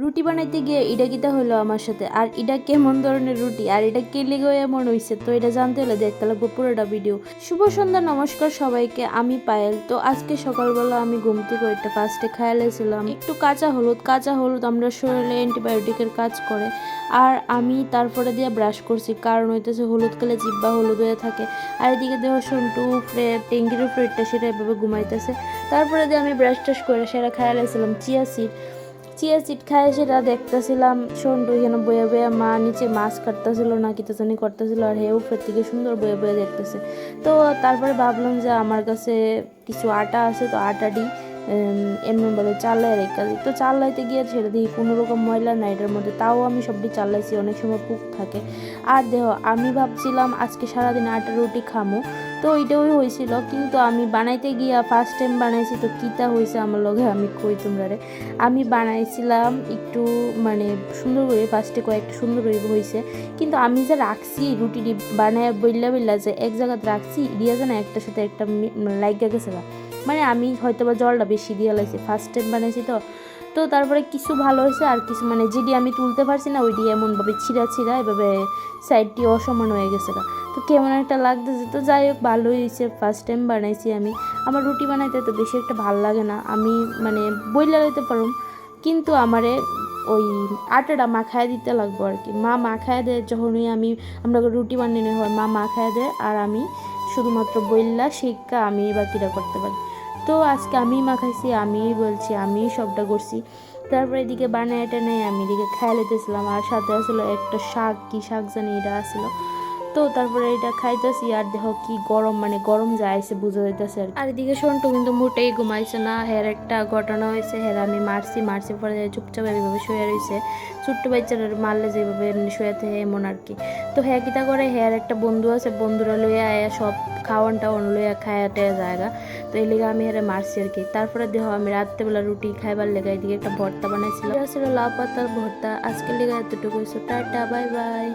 রুটি বানাইতে গিয়ে এটা কিতা হলো আমার সাথে, আর এটা কেমন ধরনের রুটি, আর এটা কে লেগে এমন হয়েছে, তো এটা জানতে হলে দেখতে লাগবো পুরোটা ভিডিও। শুভ সন্ধ্যা, নমস্কার সবাইকে, আমি পায়েল। তো আজকে সকালবেলা আমি ঘুম থেকে ওইটা ফার্স্টে খাইলেছিলাম একটু কাঁচা হলুদ আমরা শরীরে অ্যান্টিবায়োটিকের কাজ করে। আর আমি তারপরে দিয়ে ব্রাশ করছি, কারণ হইতেছে হলুদ খেলে জিব্বা হলুদ হয়ে থাকে। আর এদিকে দেহ সন্টু উপরে ট্যাঙ্কির উপরেটা সেটা এভাবে ঘুমাইতেছে। তারপরে দিয়ে আমি ব্রাশ টাশ করে সেটা খাইলেছিলাম চিয়া সিড খায়, সেটা দেখতেছিলাম। সন্টু এখানে বয়ে বয়ে মা নিচে মাছ কাটতেছিল না কি তো জানি করতেছিল, আর হে উপরের থেকে সুন্দর বয়ে বয়ে দেখতেছে। তো তারপরে ভাবলাম যে আমার কাছে কিছু আটা আছে, তো আটা দিই এমন বলে চালাই রেখা দিই। তো চালাইতে গিয়ে ছেড়ে দিই, কোনো রকম ময়লা নাই এটার মধ্যে, তাও আমি সবটি চালাইছি। অনেক সময় পুক থাকে। আর আমি ভাবছিলাম আজকে সারাদিন আটা রুটি খামো, তো ওইটাই হয়েছিল। কিন্তু আমি বানাইতে গিয়া ফার্স্ট টাইম বানাইছি, তো কিতা হয়েছে আমার লগে আমি কই তোমরা রে। আমি বানাইছিলাম একটু মানে সুন্দর করে, ফার্স্টে কয়েকটা সুন্দর হয়েছে, কিন্তু আমি যে রাখছি রুটিটি বানায় বইলা যে এক জায়গাতে রাখছি, ইডিয়া যেন একটার সাথে একটা লাইগা গেছে না। মানে আমি হয়তো বা জলটা বেশি দিয়ে লাইছি, ফার্স্ট টাইম বানাইছি তো। তো তারপরে কিছু ভালো হয়েছে, আর কিছু মানে যেটি আমি তুলতে পারছি না ওইটি এমনভাবে ছিঁড়া এভাবে সাইডটি অসমান হয়ে গেছে। তো কেমন একটা লাগতেছে। তো যাই হোক, ভালোই হয়েছে, ফার্স্ট টাইম বানাইছি আমি। আমার রুটি বানাইতে তো বেশি একটা ভালো লাগে না, আমি মানে বইলা লইতে পারুম, কিন্তু আমারে ওই আটাটা মাখায় দিতে লাগবো আর কি। মা মাখায় দেয় যখনই আমরা রুটি বানানো হয়, মা মাখায় দেয়, আর আমি শুধুমাত্র বইল্লা শিক্ষা আমি বাকিটা করতে পারি। তো আজকে আমি মাখাইছি, আমিই বলছি, আমিই সবটা করছি। তারপরে এদিকে বানায় এটা নেই, আমি এদিকে খাই লেতেছিলাম, আর সাথে আসলে একটা শাক, কি শাক জানি এটা আসলো। তো তারপরে এটা খাইতেছি, আর দেখো কি গরম, মানে গরম যাইছে বুঝা যাইতেছে। আর এদিকে সন্টু কিন্তু মোটেই ঘুমাইছে না। হের একটা ঘটনা হয়েছে, হের আমি মারছি পরে চুপচাপ এইভাবে শুয়ে রয়েছে। ছোট্ট বাচ্চারা মারলে যেভাবে শুয়েতে এমন আর কি। তো হ্যাঁ কিতা করে, হের একটা বন্ধু আছে, বন্ধুরা লইয়া আয়া সব খাওয়ান টাওয়ান লইয়া খায়াতে জায়গা। তো এই লেগে আমি হেরে মারছি আর কি। তারপরে দেখো আমি রাত্রেবেলা রুটি খাইবার লেগে এদিকে একটা ভর্তা বানাইছিলাম, এটা ছিল লাউ পাতার ভর্তা। আজকের লেগে এতটুকু। Tata, bye bye.